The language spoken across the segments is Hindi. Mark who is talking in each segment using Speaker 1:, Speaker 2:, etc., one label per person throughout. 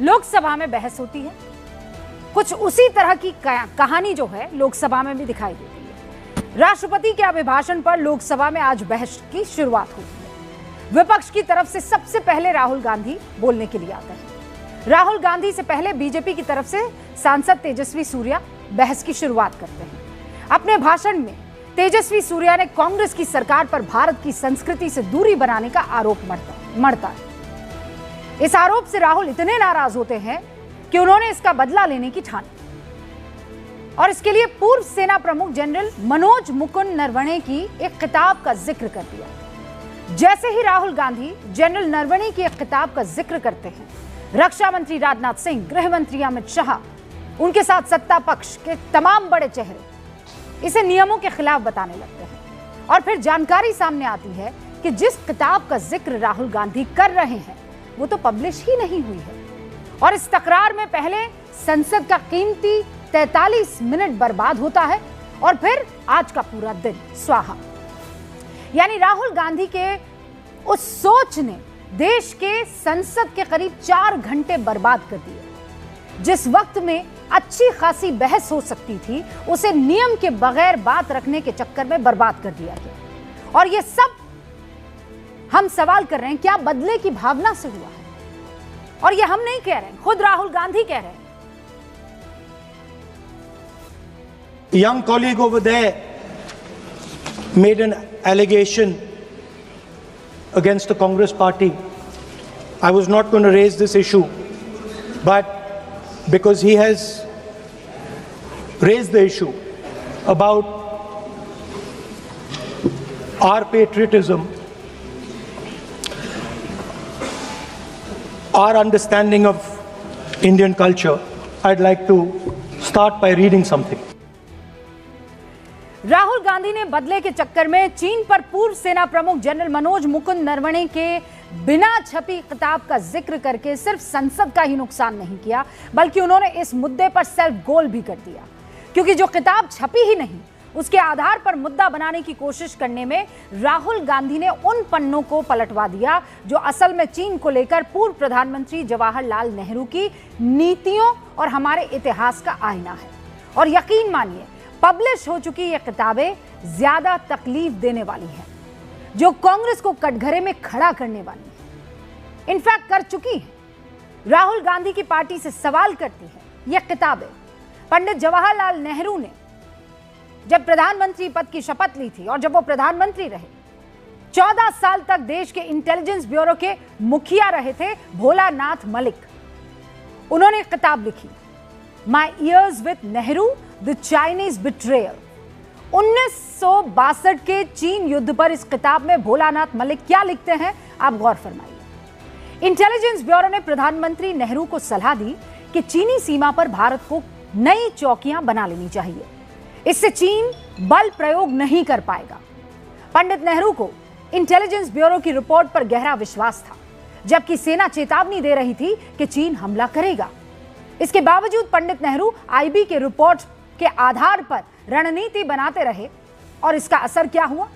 Speaker 1: लोकसभा में बहस होती है। कुछ उसी तरह की कहानी जो है लोकसभा में भी दिखाई देती है। राष्ट्रपति के अभिभाषण पर लोकसभा में आज बहस की शुरुआत होती है। विपक्ष की तरफ से सबसे पहले राहुल गांधी बोलने के लिए आते हैं। राहुल गांधी से पहले बीजेपी की तरफ से सांसद तेजस्वी सूर्या बहस की शुरुआत करते हैं। अपने भाषण में तेजस्वी सूर्या ने कांग्रेस की सरकार पर भारत की संस्कृति से दूरी बनाने का आरोप मढ़ता है। इस आरोप से राहुल इतने नाराज होते हैं कि उन्होंने इसका बदला लेने की ठानी और इसके लिए पूर्व सेना प्रमुख जनरल मनोज मुकुंद नरवणे की एक किताब का जिक्र कर दिया। जैसे ही राहुल गांधी जनरल नरवणे की एक किताब का जिक्र करते हैं, रक्षा मंत्री राजनाथ सिंह, गृह मंत्री अमित शाह, उनके साथ सत्ता पक्ष के तमाम बड़े चेहरे इसे नियमों के खिलाफ बताने लगते हैं। और फिर जानकारी सामने आती है कि जिस किताब का जिक्र राहुल गांधी कर रहे हैं वो तो पब्लिश ही नहीं हुई है। और इस तकरार में पहले संसद का कीमती 43 मिनट बर्बाद होता है और फिर आज का पूरा दिन स्वाहा। यानी राहुल गांधी के उस सोच ने देश के संसद के करीब 4 घंटे बर्बाद कर दिए। जिस वक्त में अच्छी खासी बहस हो सकती थी, उसे नियम के बगैर बात रखने के चक्कर में बर्बाद कर दिया गया। और ये सब हम सवाल कर रहे हैं, क्या बदले की भावना से हुआ है? और ये हम नहीं कह रहे हैं, खुद राहुल गांधी कह रहे हैं।
Speaker 2: A young colleague over there made an allegation against the Congress party. I was not going to raise this issue, but because he has raised the issue about our patriotism, our understanding of Indian culture, I'd like to start by reading something.
Speaker 1: Rahul Gandhi ने बदले के चक्कर में चीन पर पूर्व सेना प्रमुख जनरल मनोज मुकुंद नरवणे के बिना छपी किताब का जिक्र करके सिर्फ संसद का ही नुकसान नहीं किया, बल्कि उन्होंने इस मुद्दे पर सेल्फ गोल भी कर दिया। क्योंकि जो किताब छपी ही नहीं, उसके आधार पर मुद्दा बनाने की कोशिश करने में राहुल गांधी ने उन पन्नों को पलटवा दिया जो असल में चीन को लेकर पूर्व प्रधानमंत्री जवाहरलाल नेहरू की नीतियों और हमारे इतिहास का आईना है। और यकीन मानिए, पब्लिश हो चुकी ये किताबें ज्यादा तकलीफ देने वाली हैं, जो कांग्रेस को कटघरे में खड़ा करने वाली है, इनफैक्ट कर चुकी है। राहुल गांधी की पार्टी से सवाल करती है ये किताबें। पंडित जवाहरलाल नेहरू ने जब प्रधानमंत्री पद की शपथ ली थी और जब वो प्रधानमंत्री रहे, 14 साल तक देश के इंटेलिजेंस ब्यूरो के मुखिया रहे थे भोलानाथ मलिक। उन्होंने एक किताब लिखी, my years with Nehru the Chinese betrayal. 1962 के चीन युद्ध पर इस किताब में भोलानाथ मलिक क्या लिखते हैं, आप गौर फरमाइए। इंटेलिजेंस ब्यूरो ने प्रधानमंत्री नेहरू को सलाह दी कि चीनी सीमा पर भारत को नई चौकियां बना लेनी चाहिए, इससे चीन बल प्रयोग नहीं कर पाएगा। पंडित नेहरू को इंटेलिजेंस ब्यूरो की रिपोर्ट पर गहरा विश्वास था, जबकि सेना चेतावनी दे रही थी कि चीन हमला करेगा। इसके बावजूद पंडित नेहरू आईबी के रिपोर्ट के आधार पर रणनीति बनाते रहे और इसका असर क्या हुआ?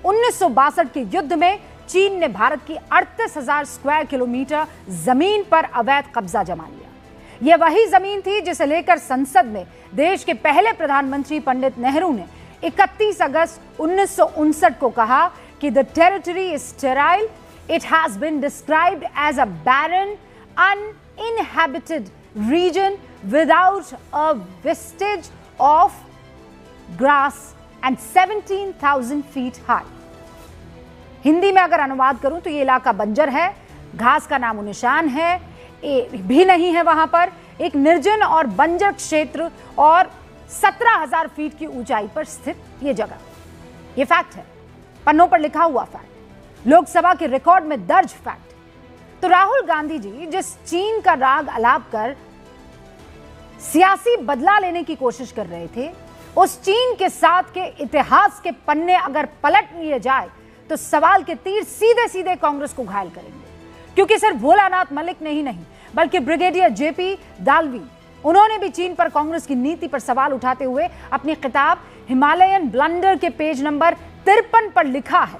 Speaker 1: 1962 के युद्ध में चीन ने भारत की 38,000 स्क्वायर किलोमीटर जमीन पर अवैध कब्जा जमा लिया। यह वही जमीन थी जिसे लेकर संसद में देश के पहले प्रधानमंत्री पंडित नेहरू ने 31 अगस्त 1959 को कहा कि the territory is sterile, it has been described as a barren uninhabited region without a vestige of grass and 17,000 feet high. Hindi में अगर अनुवाद करूं तो ये इलाका बंजर है, घास का नामो निशान है भी नहीं है वहां पर, एक निर्जन और बंजर क्षेत्र और 17,000 फीट की ऊंचाई पर स्थित यह जगह। यह फैक्ट है, पन्नों पर लिखा हुआ फैक्ट, लोकसभा के रिकॉर्ड में दर्ज फैक्ट। तो राहुल गांधी जी जिस चीन का राग अलाप कर सियासी बदला लेने की कोशिश कर रहे थे, उस चीन के साथ के इतिहास के पन्ने अगर पलट लिए जाए तो सवाल के तीर सीधे सीधे कांग्रेस को घायल करेंगे। क्योंकि सिर्फ भोलानाथ मलिक ने ही नहीं, बल्कि ब्रिगेडियर जेपी दालवी, उन्होंने भी चीन पर कांग्रेस की नीति पर सवाल उठाते हुए अपनी किताब हिमालयन ब्लंडर के पेज नंबर 53 पर लिखा है,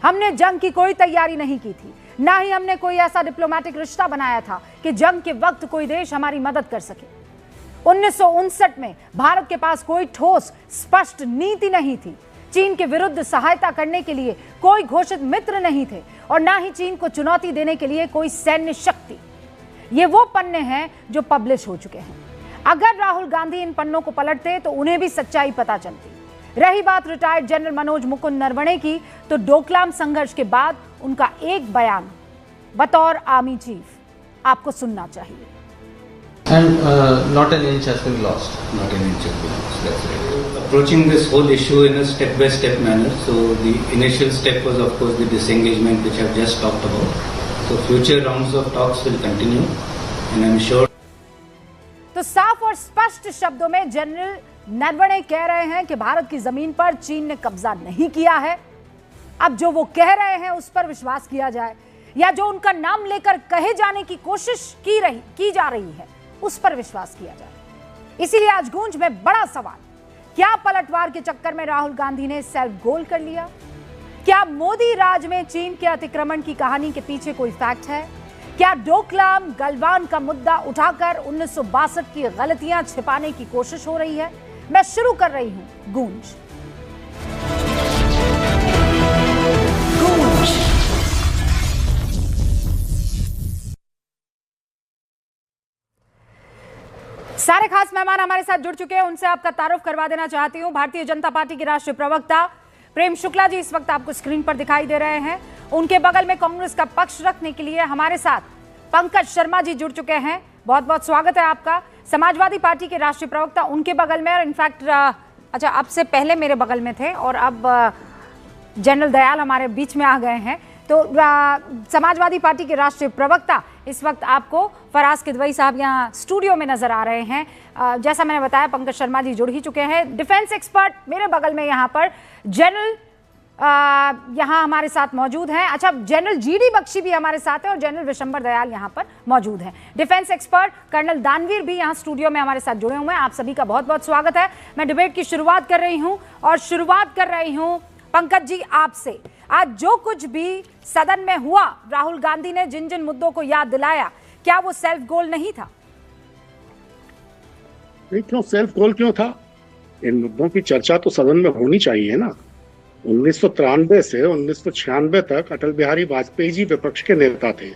Speaker 1: हमने जंग की कोई तैयारी नहीं की थी, ना ही हमने कोई ऐसा डिप्लोमेटिक रिश्ता बनाया था कि जंग के वक्त कोई देश हमारी मदद कर सके। 1959 में भारत के पास कोई ठोस स्पष्ट नीति नहीं थी। चीन के विरुद्ध सहायता करने के लिए कोई घोषित मित्र नहीं थे और ना ही चीन को चुनौती देने के लिए कोई सैन्य शक्ति। ये वो पन्ने हैं जो पब्लिश हो चुके हैं। अगर राहुल गांधी इन पन्नों को पलटते तो उन्हें भी सच्चाई पता चलती। रही बात रिटायर्ड जनरल मनोज मुकुंद नरवणे की, तो डोकलाम संघर्ष के बाद उनका एक बयान बतौर आर्मी चीफ आपको सुनना चाहिए।
Speaker 3: And not an inch has been lost.
Speaker 4: Not an inch has been lost. That's right. Approaching this whole issue in a step-by-step manner. So the initial step was, of course, the disengagement, which I've just talked about. So future rounds of talks will continue, and I'm sure.
Speaker 1: तो साफ और स्पष्ट शब्दों में जनरल नरवणे कह रहे हैं कि भारत की जमीन पर चीन ने कब्जा नहीं किया है। अब जो वो कह रहे हैं उस पर विश्वास किया जाए, या जो उनका नाम लेकर कहे जाने की कोशिश की जा रही है उस पर विश्वास किया जाए। इसीलिए आज गूंज में बड़ा सवाल, क्या पलटवार के चक्कर में राहुल गांधी ने सेल्फ गोल कर लिया? क्या मोदी राज में चीन के अतिक्रमण की कहानी के पीछे कोई फैक्ट है? क्या डोकलाम गलवान का मुद्दा उठाकर 1962 की गलतियां छिपाने की कोशिश हो रही है? मैं शुरू कर रही हूं गूंज। सारे खास मेहमान हमारे साथ जुड़ चुके हैं, उनसे आपका तारुफ करवा देना चाहती हूं। भारतीय जनता पार्टी के राष्ट्रीय प्रवक्ता प्रेम शुक्ला जी इस वक्त आपको स्क्रीन पर दिखाई दे रहे हैं। उनके बगल में कांग्रेस का पक्ष रखने के लिए हमारे साथ पंकज शर्मा जी जुड़ चुके हैं। बहुत बहुत स्वागत है आपका। समाजवादी पार्टी के राष्ट्रीय प्रवक्ता उनके बगल में, और इनफैक्ट अच्छा अब से पहले मेरे बगल में थे और अब जनरल दयाल हमारे बीच में आ गए हैं। तो समाजवादी पार्टी के राष्ट्रीय प्रवक्ता इस वक्त आपको फराज किदवई साहब यहाँ स्टूडियो में नजर आ रहे हैं। जैसा मैंने बताया पंकज शर्मा जी जुड़ ही चुके हैं। डिफेंस एक्सपर्ट मेरे बगल में यहाँ पर जनरल यहाँ हमारे साथ मौजूद हैं। अच्छा, जनरल जीडी बख्शी भी हमारे साथ है और जनरल विशंबर दयाल यहाँ पर मौजूद हैं। डिफेंस एक्सपर्ट कर्नल दानवीर भी यहाँ स्टूडियो में हमारे साथ जुड़े हुए हैं। आप सभी का बहुत बहुत स्वागत है। मैं डिबेट की शुरुआत कर रही हूँ और शुरुआत कर रही हूँ पंकज जी आपसे। आज जो कुछ भी सदन में हुआ, राहुल गांधी ने जिन जिन मुद्दों को याद दिलाया, क्या वो सेल्फ गोल नहीं था?
Speaker 5: नहीं, क्यों सेल्फ गोल क्यों था? इन मुद्दों की चर्चा तो सदन में होनी चाहिए ना। 1993 से 1996 तक अटल बिहारी वाजपेयी जी विपक्ष के नेता थे।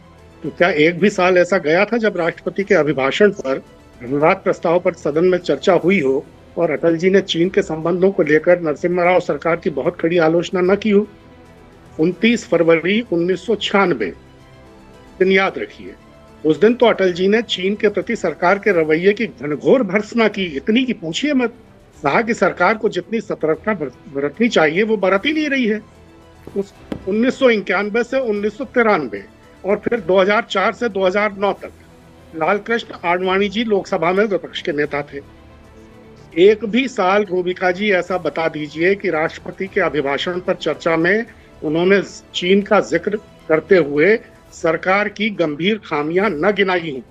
Speaker 5: तो क्या एक भी साल ऐसा गया था जब राष्ट्रपति के अभिभाषण पर धन्यवाद प्रस्ताव पर सदन में चर्चा हुई हो और अटल जी ने चीन के संबंधों को लेकर नरसिम्हा राव सरकार की बहुत कड़ी आलोचना न की हो? 29 फरवरी 1996 दिन याद रखिए। उस दिन तो अटल जी ने चीन के प्रति सरकार के रवैये की घनघोर भर्त्सना की, इतनी की पूछिए मत। कहा कि सरकार को जितनी सतर्कता बरतनी चाहिए वो बरत ही नहीं रही है। उस 1991 से 1993 और फिर 2004 से 2009 तक लालकृष्ण आडवाणी जी लोकसभा में विपक्ष के नेता थे। एक भी साल रूबिका जी ऐसा बता दीजिए कि राष्ट्रपति के अभिभाषण पर चर्चा में उन्होंने चीन का जिक्र करते हुए सरकार की गंभीर खामियां न गिनाई हों।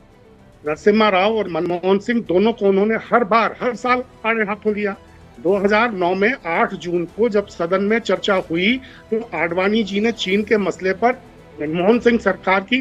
Speaker 5: नरसिम्हा राव और मनमोहन सिंह दोनों को उन्होंने हर साल आड़े हाथों लिया। 2009 में 8 जून को जब सदन में चर्चा हुई तो आडवाणी जी ने चीन के मसले पर मनमोहन सिंह सरकार की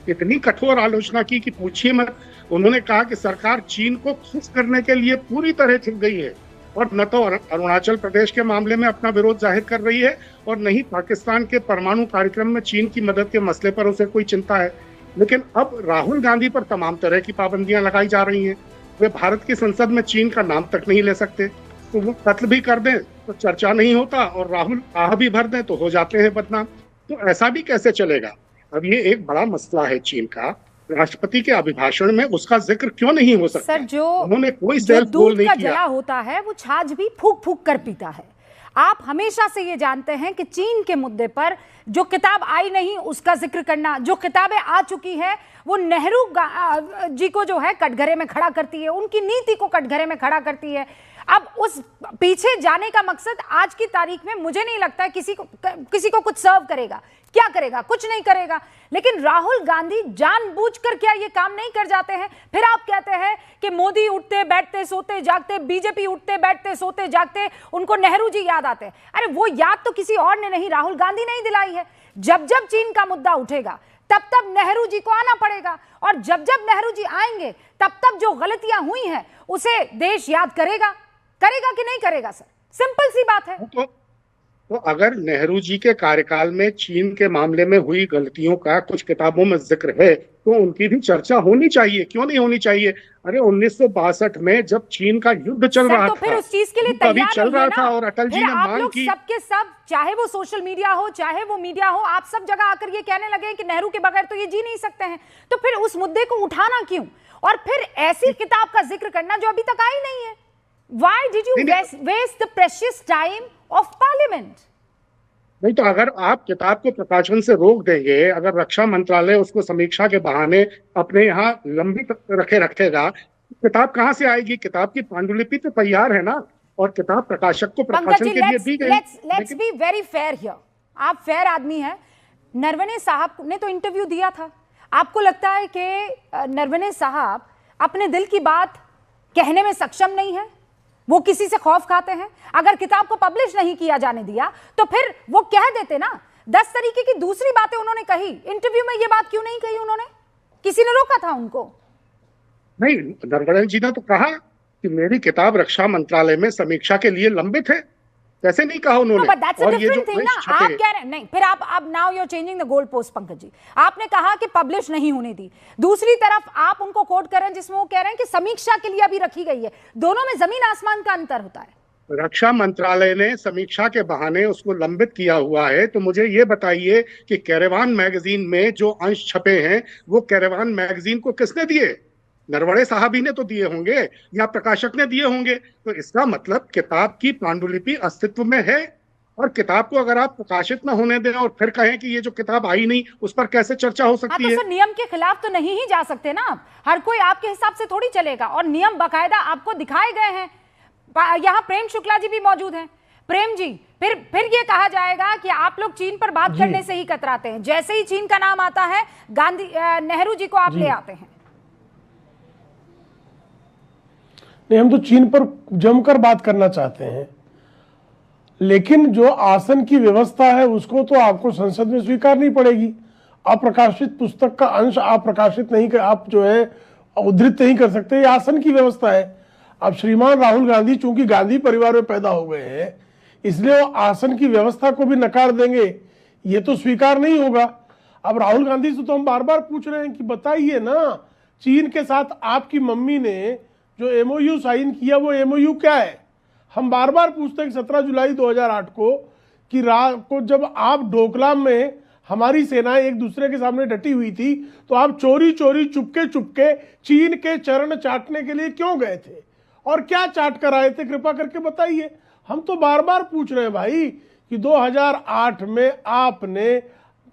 Speaker 5: इतनी कठोर आलोचना की कि पूछिए मत। उन्होंने कहा कि सरकार चीन को खुश करने के लिए पूरी तरह छिप गई है और न तो अरुणाचल प्रदेश के मामले में अपना विरोध जाहिर कर रही है और न ही पाकिस्तान के परमाणु कार्यक्रम में चीन की मदद के मसले पर उसे कोई चिंता है। लेकिन अब राहुल गांधी पर तमाम तरह की पाबंदियां लगाई जा रही हैं। वे भारत की संसद में चीन का नाम तक नहीं ले सकते। तो वो कत्ल भी कर दें तो चर्चा नहीं होता और राहुल आह भी भर दें तो हो जाते हैं बदनाम। तो ऐसा भी कैसे चलेगा? अब ये एक बड़ा मसला है चीन का। राष्ट्रपति के अभिभाषण में उसका जिक्र क्यों नहीं हो सकता?
Speaker 1: सर, जो
Speaker 5: उन्होंने कोई सेल्फ गोल नहीं किया।
Speaker 1: जला होता है वो छाछ भी फूक फूक कर पीता है। आप हमेशा से ये जानते हैं कि चीन के मुद्दे पर जो किताब आई नहीं उसका जिक्र करना, जो किताबें आ चुकी है वो नेहरू जी को जो है कटघरे में खड़ा करती है, उनकी नीति को कटघरे में खड़ा करती है। अब उस पीछे जाने का मकसद आज की तारीख में मुझे नहीं लगता है किसी को कुछ सर्व करेगा। क्या करेगा? कुछ नहीं करेगा। लेकिन राहुल गांधी जानबूझकर क्या ये काम नहीं कर जाते हैं? फिर आप कहते हैं कि मोदी उठते बैठते सोते जागते, बीजेपी उठते बैठते सोते जागते, उनको नेहरू जी याद आते हैं। अरे वो याद तो किसी और ने नहीं, राहुल गांधी ने ही दिलाई है। जब जब चीन का मुद्दा उठेगा तब तब नेहरू जी को आना पड़ेगा, और जब जब नेहरू जी आएंगे तब तब जो गलतियां हुई हैं उसे देश याद करेगा कि नहीं करेगा? सर, सिंपल सी बात है।
Speaker 5: तो अगर नेहरू जी के कार्यकाल में चीन के मामले में हुई गलतियों का कुछ किताबों में जिक्र है तो उनकी भी चर्चा होनी चाहिए, क्यों नहीं होनी चाहिए? अरे 1962 में जब चीन का युद्ध चल रहा
Speaker 1: तो
Speaker 5: था,
Speaker 1: फिर उस चीज के लिए तैयार
Speaker 5: चल रहा था, और अटल जी
Speaker 1: फिर
Speaker 5: ने
Speaker 1: आप
Speaker 5: मांग
Speaker 1: लोग
Speaker 5: की।
Speaker 1: सबके सब, चाहे वो सोशल मीडिया हो चाहे वो मीडिया हो, आप सब जगह आकर ये कहने लगे कि नेहरू के बगैर तो ये जी नहीं सकते हैं। तो फिर उस मुद्दे को उठाना क्यों, और फिर ऐसी किताब का जिक्र करना जो अभी तक आई नहीं है? Why did you waste the precious time of parliament?
Speaker 5: नहीं तो अगर आप किताब को प्रकाशन से रोक देंगे, अगर रक्षा मंत्रालय उसको समीक्षा के बहाने अपने यहाँ लंबित रखेगा, किताब कहाँ से आएगी? किताब की पांडुलिपि तो तैयार है ना, और किताब प्रकाशक को प्रकाशन के लिए दी गई।
Speaker 1: Let's be very fair here. आप फेयर आदमी हैं। नरवणे साहब ने तो इंटरव्यू दिया था। आपको लगता है कि नरवणे साहब अपने दिल की बात कहने में सक्षम नहीं है? वो किसी से खौफ खाते हैं? अगर किताब को पब्लिश नहीं किया जाने दिया तो फिर वो कह देते ना। 10 तरीके की दूसरी बातें उन्होंने कही, इंटरव्यू में ये बात क्यों नहीं कही उन्होंने? किसी ने रोका था उनको? नहीं,
Speaker 5: नरवणे जी ने तो कहा कि मेरी किताब रक्षा मंत्रालय में समीक्षा के लिए लंबित है। कैसे नहीं कहा उन्होंने?
Speaker 1: but that's a different thing ना। आप कह रहे हैं नहीं, फिर आप now you are changing the goal post. Pankaj ji, आपने कहा कि पब्लिश नहीं होने दी, दूसरी तरफ आप उनको कोट कर रहे हैं जिसमें वो कह रहे हैं कि समीक्षा के लिए अभी रखी गई है। दोनों में जमीन आसमान का अंतर होता है।
Speaker 5: रक्षा मंत्रालय ने समीक्षा के बहाने उसको लंबित किया हुआ है, तो मुझे ये बताइए कि कैरेवान मैगजीन में जो अंश छपे हैं वो कैरेवान मैगजीन को किसने दिए? नरवणे साहब ही ने तो दिए होंगे, या प्रकाशक ने दिए होंगे। तो इसका मतलब किताब की पांडुलिपि अस्तित्व में है, और किताब को अगर आप प्रकाशित न होने दें और फिर कहें कि ये जो किताब आई नहीं, उस पर कैसे चर्चा हो सकती है?
Speaker 1: तो नियम के खिलाफ तो नहीं ही जा सकते ना आप। हर कोई आपके हिसाब से थोड़ी चलेगा, और नियम बाकायदा आपको दिखाए गए हैं। यहाँ प्रेम शुक्ला जी भी मौजूद हैं। प्रेम जी, फिर ये कहा जाएगा कि आप लोग चीन पर बात करने से ही कतराते हैं, जैसे ही चीन का नाम आता है नेहरू जी को आप ले आते हैं।
Speaker 6: नहीं, हम तो चीन पर जमकर बात करना चाहते हैं, लेकिन जो आसन की व्यवस्था है उसको तो आपको संसद में स्वीकारनी पड़ेगी। अप्रकाशित पुस्तक का अंश आप प्रकाशित नहीं कर, आप जो है उद्धृत नहीं कर सकते, ये आसन की व्यवस्था है। अब श्रीमान राहुल गांधी चूंकि गांधी परिवार में पैदा हो गए हैं, इसलिए वो आसन की व्यवस्था को भी नकार देंगे, ये तो स्वीकार नहीं होगा। अब राहुल गांधी से तो हम बार बार पूछ रहे हैं कि बताइए ना, चीन के साथ आपकी मम्मी ने जो एमओयू साइन किया वो एमओयू क्या है? हम बार बार पूछते हैं कि 17 जुलाई 2008 को कि रात को जब आप डोकलाम में हमारी सेनाएं एक दूसरे के सामने डटी हुई थी, तो आप चोरी चोरी चुपके चीन के चरण चाटने के लिए क्यों गए थे, और क्या चाट कर आए थे? कृपा करके बताइए। हम तो बार बार पूछ रहे हैं भाई कि 2008 में आपने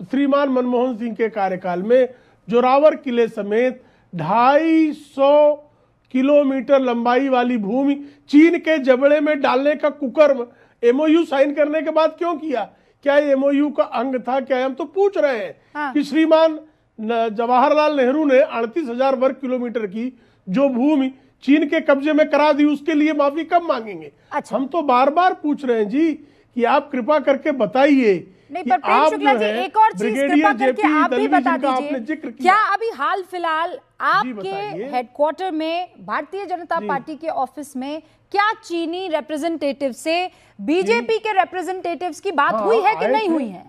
Speaker 6: श्रीमान मनमोहन सिंह के कार्यकाल में जोरावर किले समेत 250 किलोमीटर लंबाई वाली भूमि चीन के जबड़े में डालने का कुकर्म एमओयू साइन करने के बाद क्यों किया? क्या एमओयू का अंग था क्या? हम तो पूछ रहे हैं कि श्रीमान जवाहरलाल नेहरू ने 38,000 वर्ग किलोमीटर की जो भूमि चीन के कब्जे में करा दी, उसके लिए माफी कब मांगेंगे? अच्छा। हम तो बार बार पूछ रहे हैं जी कि आप कृपा करके बताइए।
Speaker 1: नहीं, पर प्रेम शुक्ला जी, एक और चीज कृपा करके आप भी बता दीजिए, क्या अभी हाल फिलहाल आपके हेडक्वार्टर में भारतीय जनता पार्टी के ऑफिस में क्या चीनी रिप्रेजेंटेटिव से बीजेपी के रिप्रेजेंटेटिव्स की बात हुई है कि नहीं हुई है?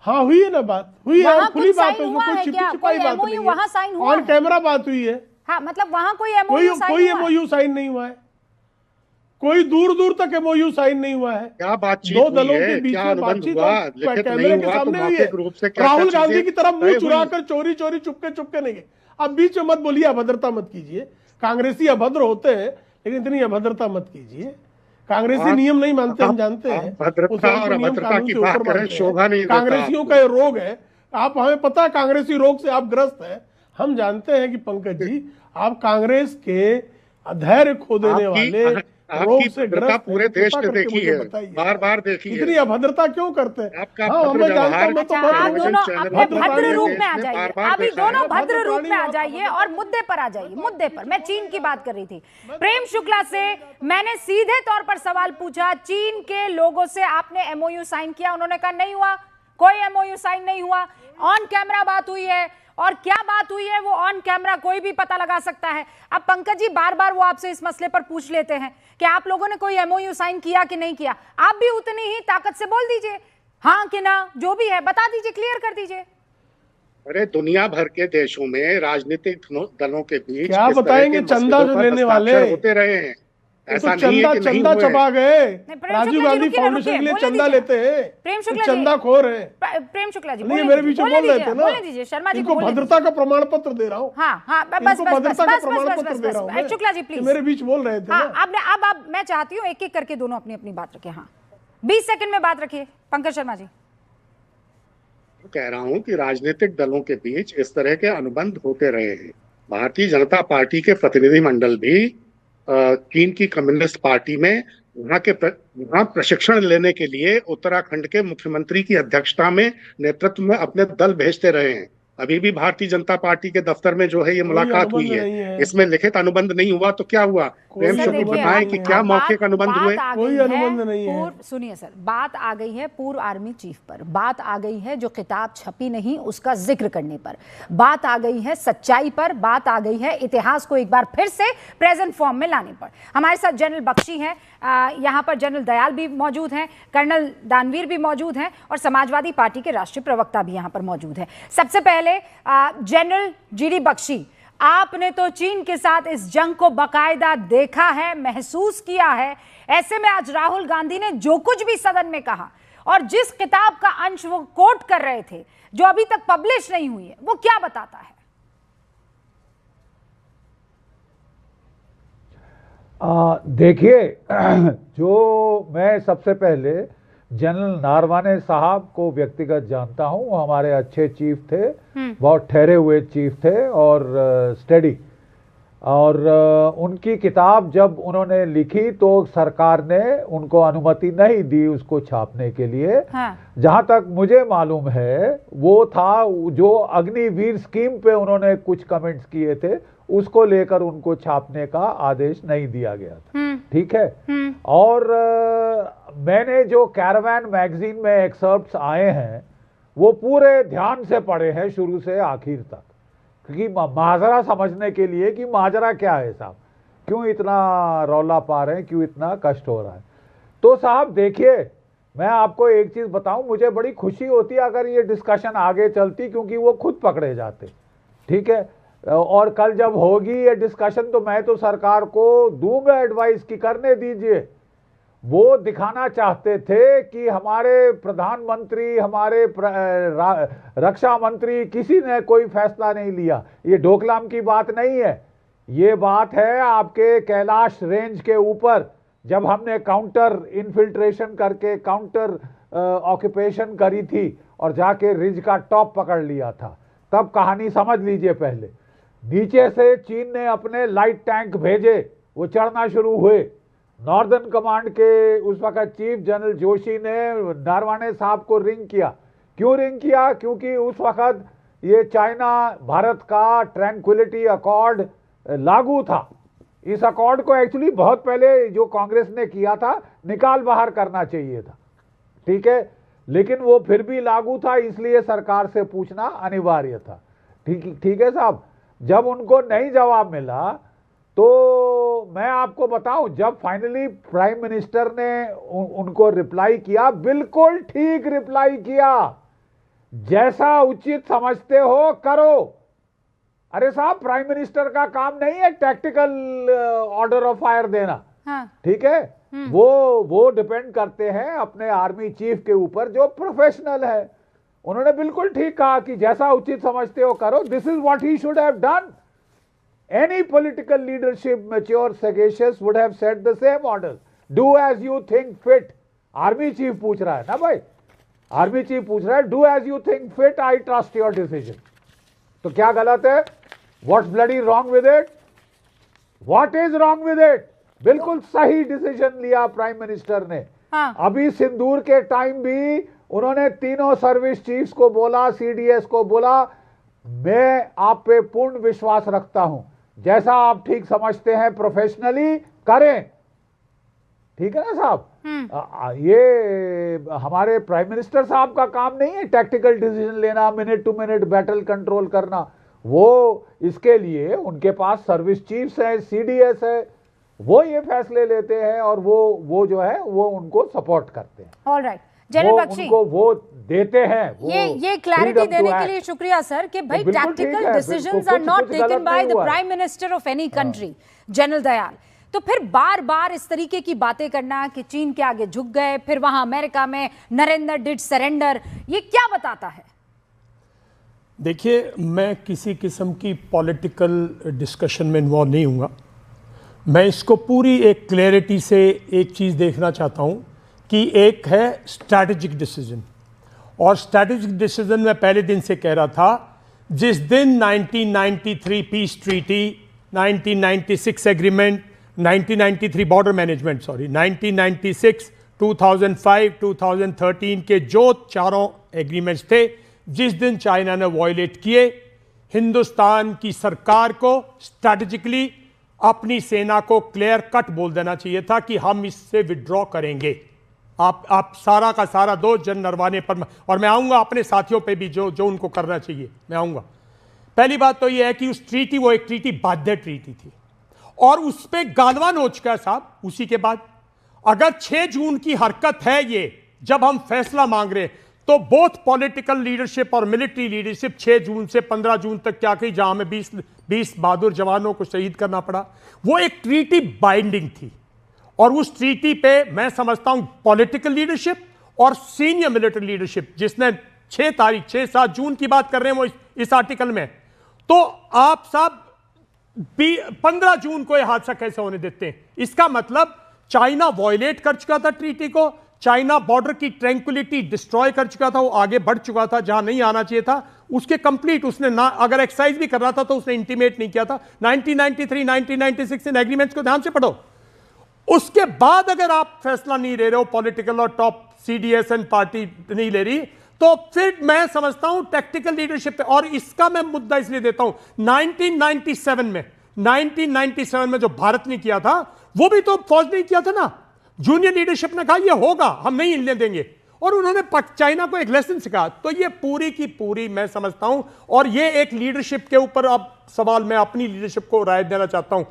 Speaker 6: हाँ हुई है ना, बात हुई है, खुली बात है,
Speaker 1: कोई छिपी-छिपाई बात नहीं है, वहां साइन हुआ है,
Speaker 6: ऑन कैमरा बात हुई है।
Speaker 1: हाँ, मतलब वहां कोई एमओयू
Speaker 6: साइन नहीं हुआ है, कोई दूर दूर तक एमओयू साइन नहीं हुआ है।
Speaker 5: क्या बातचीत
Speaker 6: दो दलों के बीच में बातचीत कैमरे के सामने हुई है। राहुल गांधी की तरफ मुंह चुराकर चोरी चोरी चुपके नहीं गए। अब बीच में मत बोलिए, अभद्रता मत कीजिए। कांग्रेसी अभद्र होते हैं, लेकिन इतनी अभद्रता मत कीजिए। कांग्रेसी नियम नहीं मानते, हम जानते हैं। कांग्रेसियों का ये रोग है, आप हमें पता है कांग्रेसी रोग से आप ग्रस्त हैं। हम जानते हैं कि पंकज जी आप कांग्रेस के धैर्य खो देने वाले रोग से ग्रस्त
Speaker 5: पूरे देश ने देखी है, बार बार देखी है।
Speaker 6: इतनी अभद्रता क्यों करते हैं?
Speaker 1: आप दोनों अपने भद्र रूप में आ जाइए, अभी दोनों भद्र रूप में आ जाइए और मुद्दे पर आ जाइए। मुद्दे पर मैं चीन की बात कर रही थी। प्रेम शुक्ला से मैंने सीधे तौर पर सवाल पूछा, चीन के लोगों से आपने एमओयू साइन किया? उन्होंने कहा नहीं हुआ। कोई एमओयू साइन नहीं हुआ, ऑन कैमरा बात हुई है, और क्या बात हुई है वो ऑन कैमरा कोई भी पता लगा सकता है। अब पंकज जी बार बार वो आपसे इस मसले पर पूछ लेते हैं कि आप लोगों ने कोई एमओयू साइन किया कि नहीं किया, आप भी उतनी ही ताकत से बोल दीजिए, हाँ कि ना, जो भी है बता दीजिए, क्लियर कर दीजिए।
Speaker 5: अरे दुनिया भर के देशों में राजनीतिक दलों के बीच
Speaker 6: क्या बताएंगे, चंदा जो लेने वाले
Speaker 5: होते रहे हैं, ऐसा
Speaker 6: तो
Speaker 5: नहीं है कि नहीं
Speaker 6: चंदा
Speaker 5: हुए।
Speaker 6: चबा गए,
Speaker 1: प्रेम
Speaker 6: राजीव
Speaker 1: शुक्ला जी
Speaker 6: गांधी
Speaker 1: रुकिए,
Speaker 6: फाउंडेशन के लिए
Speaker 1: बोलने
Speaker 6: चंदा
Speaker 1: दीजिए।
Speaker 6: लेते हैं,
Speaker 1: प्रेम शुक्ला
Speaker 6: तो
Speaker 1: जी,
Speaker 6: चंदा खोर है।
Speaker 1: प्रेम शुक्ला जी
Speaker 6: नहीं, मेरे बीच में बोल रहे थे ना,
Speaker 1: बोलने दीजिए, शर्मा जी को
Speaker 6: इनको
Speaker 1: बोलने
Speaker 6: भद्रता का प्रमाण पत्र दे रहा हूँ।
Speaker 1: हाँ हाँ, बस
Speaker 6: इनको
Speaker 1: बस
Speaker 6: भद्रता का
Speaker 1: बस
Speaker 6: प्रमाण
Speaker 1: बस
Speaker 6: पत्र
Speaker 1: बस
Speaker 6: दे रहा हूँ मैं,
Speaker 1: शुक्ला जी
Speaker 6: कि
Speaker 1: प्लीज।
Speaker 6: मेरे बीच बोल रहे थे
Speaker 1: हाँ,
Speaker 6: ना।
Speaker 1: आपने अब मैं चाहती हूँ एक एक करके दोनों अपनी अपनी बात रखें। हाँ 20 सेकंड में बात रखिए पंकज शर्मा जी।
Speaker 5: कह रहा हूं कि राजनीतिक दलों के बीच इस तरह के अनुबंध होते रहे हैं। भारतीय जनता पार्टी के प्रतिनिधिमंडल भी चीन की कम्युनिस्ट पार्टी में वहां प्रशिक्षण लेने के लिए उत्तराखंड के मुख्यमंत्री की अध्यक्षता में नेतृत्व में अपने दल भेजते रहे हैं। अभी भी भारतीय जनता पार्टी के दफ्तर में जो है ये मुलाकात हुई है, इसमें लिखित अनुबंध नहीं हुआ तो क्या हुआ? प्रेम
Speaker 1: सर,
Speaker 5: शुक्ल
Speaker 1: देखिए,
Speaker 5: बताएं कि क्या मौखिक अनुबंध हुए?
Speaker 6: कोई अनुबंध नहीं है।
Speaker 1: सुनिए सर, बात आ गई है पूर्व आर्मी चीफ पर, बात आ गई है जो किताब छपी नहीं उसका जिक्र करने पर, बात आ गई है सच्चाई पर, बात आ गई है इतिहास को एक बार फिर से प्रेजेंट फॉर्म में लाने पर। हमारे साथ जनरल बख्शी हैं, यहाँ पर जनरल दयाल भी मौजूद हैं, कर्नल दानवीर भी मौजूद हैं, और समाजवादी पार्टी के राष्ट्रीय प्रवक्ता भी यहाँ पर मौजूद हैं। सबसे पहले जनरल जीडी बख्शी, आपने तो चीन के साथ इस जंग को बकायदा देखा है, महसूस किया है, ऐसे में आज राहुल गांधी ने जो कुछ भी सदन में कहा और जिस किताब का अंश वो कोट कर रहे थे जो अभी तक पब्लिश नहीं हुई है, वो क्या बताता है?
Speaker 7: देखिए, जो मैं सबसे पहले जनरल नारवाने साहब को व्यक्तिगत जानता हूं, वो हमारे अच्छे चीफ थे, बहुत ठहरे हुए चीफ थे और स्टडी, और उनकी किताब जब उन्होंने लिखी तो सरकार ने उनको अनुमति नहीं दी उसको छापने के लिए।
Speaker 1: हाँ।
Speaker 7: जहां तक मुझे मालूम है वो था जो अग्निवीर स्कीम पे उन्होंने कुछ कमेंट्स किए थे, उसको लेकर उनको छापने का आदेश नहीं दिया गया था। ठीक है। और मैंने जो कैरावान मैगजीन में एक्सर्प्ट्स आए हैं वो पूरे ध्यान से पढ़े हैं शुरू से आखिर तक, क्योंकि माजरा समझने के लिए कि माजरा क्या है साहब, क्यों इतना रौला पा रहे हैं, क्यों इतना कष्ट हो रहा है। तो साहब देखिए, मैं आपको एक चीज बताऊं, मुझे बड़ी खुशी होती अगर ये डिस्कशन आगे चलती, क्योंकि वो खुद पकड़े जाते। ठीक है। और कल जब होगी ये डिस्कशन तो मैं तो सरकार को दूंगा एडवाइस कि करने दीजिए। वो दिखाना चाहते थे कि हमारे प्रधानमंत्री, हमारे रक्षा मंत्री, किसी ने कोई फैसला नहीं लिया। ये डोकलाम की बात नहीं है, ये बात है आपके कैलाश रेंज के ऊपर, जब हमने काउंटर इन्फिल्ट्रेशन करके काउंटर ऑक्यूपेशन करी थी और जाके रिज का टॉप पकड़ लिया था, तब कहानी समझ लीजिए। पहले नीचे से चीन ने अपने लाइट टैंक भेजे, वो चढ़ना शुरू हुए। नॉर्दर्न कमांड के उस वक्त चीफ जनरल जोशी ने नारवाने साहब को रिंग किया। क्यों रिंग किया? क्योंकि उस वक्त ये चाइना भारत का ट्रैंक्विलिटी अकॉर्ड लागू था। इस अकॉर्ड को एक्चुअली बहुत पहले जो कांग्रेस ने किया था निकाल बाहर करना चाहिए था। ठीक है, लेकिन वो फिर भी लागू था, इसलिए सरकार से पूछना अनिवार्य था। ठीक है साहब। जब उनको नहीं जवाब मिला तो मैं आपको बताऊं, जब फाइनली प्राइम मिनिस्टर ने उनको रिप्लाई किया, बिल्कुल ठीक रिप्लाई किया, जैसा उचित समझते हो करो। अरे साहब, प्राइम मिनिस्टर का काम नहीं है टैक्टिकल ऑर्डर ऑफ फायर देना। हाँ। ठीक है। वो डिपेंड करते हैं अपने आर्मी चीफ के ऊपर जो प्रोफेशनल है। उन्होंने बिल्कुल ठीक कहा कि जैसा उचित समझते हो करो। This is what he should have done. Any political leadership, mature, sagacious, would have said the same orders. Do as you think fit. Army chief पूछ रहा है ना भाई, आर्मी चीफ पूछ रहा है, do as you think fit, I trust your decision. तो क्या गलत है? What's bloody wrong with it? What is wrong with it? बिल्कुल सही डिसीजन लिया प्राइम मिनिस्टर ने। हाँ। अभी सिंदूर के टाइम भी उन्होंने तीनों सर्विस चीफ्स को बोला, सीडीएस को बोला, मैं आप पे पूर्ण विश्वास रखता हूं, जैसा आप ठीक समझते हैं प्रोफेशनली करें। ठीक है ना साहब। ये हमारे प्राइम मिनिस्टर साहब का काम नहीं है टैक्टिकल डिसीजन लेना, minute to minute battle control करना। वो इसके लिए उनके पास सर्विस चीफ्स हैं, सीडीएस है, वो ये फैसले लेते हैं और वो जो है वो उनको सपोर्ट करते हैं।
Speaker 1: ऑल राइट, जनरल बख्शी
Speaker 7: उनको वो देते हैं। वो
Speaker 1: ये क्लैरिटी देने के लिए शुक्रिया सर कि भाई tactical decisions are not taken by the prime minister of any country. General Dayal, तो फिर बार बार इस तरीके की बातें करना कि चीन के आगे झुक गए, फिर वहां अमेरिका में नरेंद्र डिड सरेंडर, ये क्या बताता है?
Speaker 6: देखिए, मैं किसी किस्म की पॉलिटिकल डिस्कशन में इन्वॉल्व नहीं हूँगा। मैं इसको पूरी एक क्लैरिटी से एक चीज़ देखना चाहता हूँ कि एक है स्ट्रैटेजिक डिसीजन, और स्ट्रैटेजिक डिसीजन मैं पहले दिन से कह रहा था, जिस दिन 1993 peace treaty, 1996 agreement, 1993 border management, 1996, 2005, 2013 के जो चारों एग्रीमेंट्स थे, जिस दिन चाइना ने वायलेट किए, हिंदुस्तान की सरकार को स्ट्रैटेजिकली अपनी सेना को क्लियर कट बोल देना चाहिए था कि हम इससे विड्रॉ करेंगे। आप सारा का सारा दो जन नरवाने पर, और मैं आऊंगा अपने साथियों पे भी जो उनको करना चाहिए, मैं आऊंगा। पहली बात तो यह है कि उस ट्रीटी, वो एक ट्रीटी बाध्य ट्रीटी थी और उस पर गालवान हो चुका है साहब। उसी के बाद अगर 6 जून की हरकत है ये, जब हम फैसला मांग रहे हैं, तो बोथ पॉलिटिकल लीडरशिप और मिलिट्री लीडरशिप 6 जून से 15 जून तक क्या कही, जहां में 20 बहादुर जवानों को शहीद करना पड़ा, वो एक ट्रीटी बाइंडिंग थी। और उस ट्रीटी पे मैं समझता हूं पॉलिटिकल लीडरशिप और सीनियर मिलिट्री लीडरशिप, जिसने 6-7 जून की बात कर रहे हैं वो इस आर्टिकल में, तो आप साहब 15 जून को यह हादसा कैसे होने देते हैं? इसका मतलब चाइना वायलेट कर चुका था ट्रीटी को, चाइना बॉर्डर की ट्रैंक्विलिटी डिस्ट्रॉय कर चुका था, वो आगे बढ़ चुका था जहां नहीं आना चाहिए था, उसके कंप्लीट उसने ना, अगर एक्सरसाइज भी कर रहा था तो उसने इंटीमेट नहीं किया था। 1993, 1996 इन एग्रीमेंट्स को ध्यान से पढ़ो। उसके बाद अगर आप फैसला नहीं ले रहे हो, पॉलिटिकल और टॉप सीडीएस एंड पार्टी नहीं ले रही, तो फिर मैं समझता हूं टैक्टिकल लीडरशिप पे, और इसका मैं मुद्दा इसलिए देता हूं 1997 में जो भारत ने किया था, वो भी तो फौज ने किया था ना। जूनियर लीडरशिप ने कहा ये होगा, हम नहीं हिलने देंगे, और उन्होंने चाइना को एक लेसन सिखाया। तो ये पूरी की पूरी मैं समझता हूं, और ये एक लीडरशिप के ऊपर अब सवाल, मैं अपनी लीडरशिप को राय देना चाहता हूं।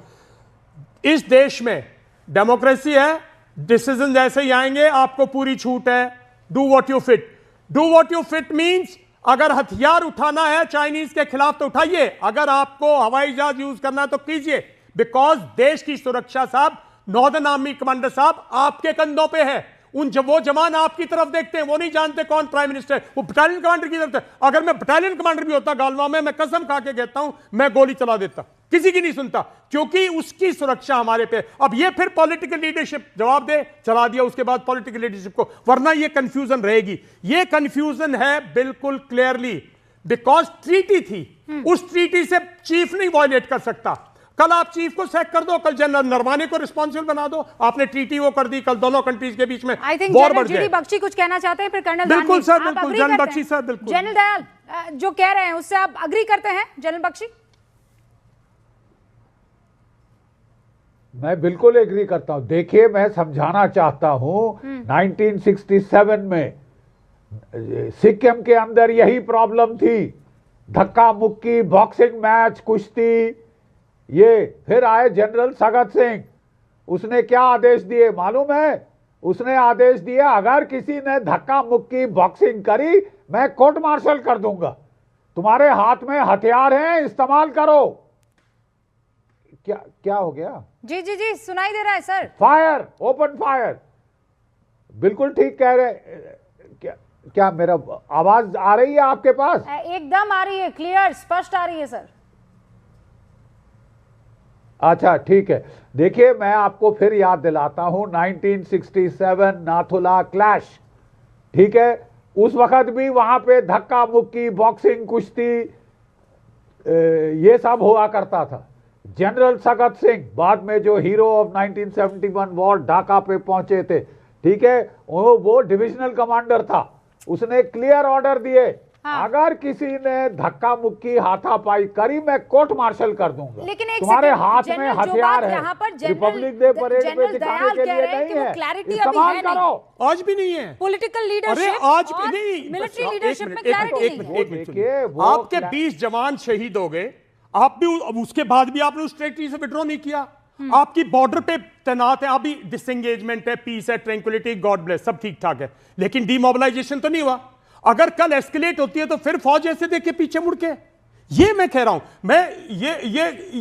Speaker 6: इस देश में डेमोक्रेसी है, डिसीजन जैसे ही आएंगे आपको पूरी छूट है। Do what you fit. Do what you fit means अगर हथियार उठाना है चाइनीज के खिलाफ तो उठाइए, अगर आपको हवाई जहाज यूज करना है तो कीजिए, बिकॉज देश की सुरक्षा साहब, नॉर्दर्न आर्मी कमांडर साहब आपके कंधों पे है। वो जवान आपकी तरफ देखते हैं, वो नहीं जानते कौन प्राइम मिनिस्टर है, वो बटालियन कमांडर की तरफ है। अगर मैं बटालियन कमांडर भी होता गालवा में, मैं कसम खा के कहता हूं मैं गोली चला देता, किसी की नहीं सुनता, क्योंकि उसकी सुरक्षा हमारे पे। अब ये फिर पॉलिटिकल लीडरशिप जवाब दे, चला दिया उसके बाद पॉलिटिकल लीडरशिप को, वरना ये कंफ्यूजन रहेगी। ये कंफ्यूजन है बिल्कुल क्लियरली, बिकॉज ट्रीटी थी, उस ट्रीटी से चीफ नहीं वायलेट कर सकता। कल आप चीफ को सैक कर दो, कल जनरल नरवाने को रिस्पॉन्सिबल बना दो, आपने ट्रीटी वो कर दी, कल दोनों कंट्रीज के बीच में वॉर बढ़ जाए।
Speaker 1: बख्शी कुछ कहना चाहते हैं, फिर कर्नल
Speaker 6: बिल्कुल सर, बिल्कुल जनरल बख्शी सर, बिल्कुल।
Speaker 1: जनरल दयाल जो कह रहे हैं उससे आप अग्री करते हैं जनरल बख्शी?
Speaker 7: मैं बिल्कुल एग्री करता हूं। देखिए, मैं समझाना चाहता हूं 1967 में सिक्किम के अंदर यही प्रॉब्लम थी, धक्का मुक्की, बॉक्सिंग मैच, कुश्ती। ये फिर आए जनरल सगत सिंह, उसने क्या आदेश दिए मालूम है? उसने आदेश दिया अगर किसी ने धक्का मुक्की बॉक्सिंग करी मैं कोर्ट मार्शल कर दूंगा, तुम्हारे हाथ में हथियार हैं, इस्तेमाल करो। क्या हो गया?
Speaker 1: जी जी जी सुनाई दे रहा है सर।
Speaker 7: फायर, ओपन फायर, बिल्कुल ठीक कह रहे। क्या मेरा आवाज आ रही है आपके पास?
Speaker 1: एकदम आ रही है, क्लियर, स्पष्ट आ रही है सर।
Speaker 7: अच्छा ठीक है। देखिए, मैं आपको फिर याद दिलाता हूं 1967 नाथुला क्लैश, ठीक है, उस वक्त भी वहां पे धक्का मुक्की, बॉक्सिंग, कुश्ती, ये सब हुआ करता था। जनरल सगत सिंह बाद में जो हीरो ऑफ 1971 वॉर ढाका पे पहुंचे थे, ठीक है, वो डिविजनल कमांडर था, उसने क्लियर ऑर्डर दिए अगर किसी ने धक्का मुक्की हाथापाई करी, मैं कोर्ट मार्शल कर दूंगा।
Speaker 1: लेकिन एक
Speaker 7: तुम्हारे
Speaker 1: सेकंड,
Speaker 7: हाथ
Speaker 1: जनरल,
Speaker 7: में
Speaker 1: जो
Speaker 7: हथियार
Speaker 1: बात
Speaker 7: है,
Speaker 1: यहाँ पर
Speaker 7: रिपब्लिक डे परेड में
Speaker 1: जनरल
Speaker 7: दिखाने
Speaker 1: दयाल
Speaker 7: के
Speaker 1: कह
Speaker 7: लिए
Speaker 1: रहे हैं
Speaker 7: नहीं
Speaker 1: कि वो
Speaker 7: है,
Speaker 1: क्लैरिटी अभी
Speaker 7: इस्तेमाल
Speaker 1: है
Speaker 7: करो।
Speaker 2: आज भी नहीं है
Speaker 1: पॉलिटिकल लीडरशिप,
Speaker 8: अरे आज भी नहीं,
Speaker 1: मिलिट्री
Speaker 8: बस
Speaker 1: लीडरशिप में
Speaker 8: एक
Speaker 1: क्लैरिटी
Speaker 8: मिनट,
Speaker 1: नहीं है।
Speaker 8: एक मिनट
Speaker 7: देखिए, वो
Speaker 8: आपके 20 जवान शहीद हो गए, आप भी उसके बाद भी आपने उस टेरिटरी से विड्रॉ नहीं किया। आपकी बॉर्डर पे तैनात है, अभी डिसएंगेजमेंट है, पीस है, ट्रैंक्विलिटी, गॉड ब्लेस, सब ठीक ठाक है, लेकिन डीमोबिलाइजेशन तो नहीं हुआ। अगर कल एस्केलेट होती है तो फिर फौज ऐसे देख के पीछे मुड़ के, ये मैं कह रहा हूं, मैं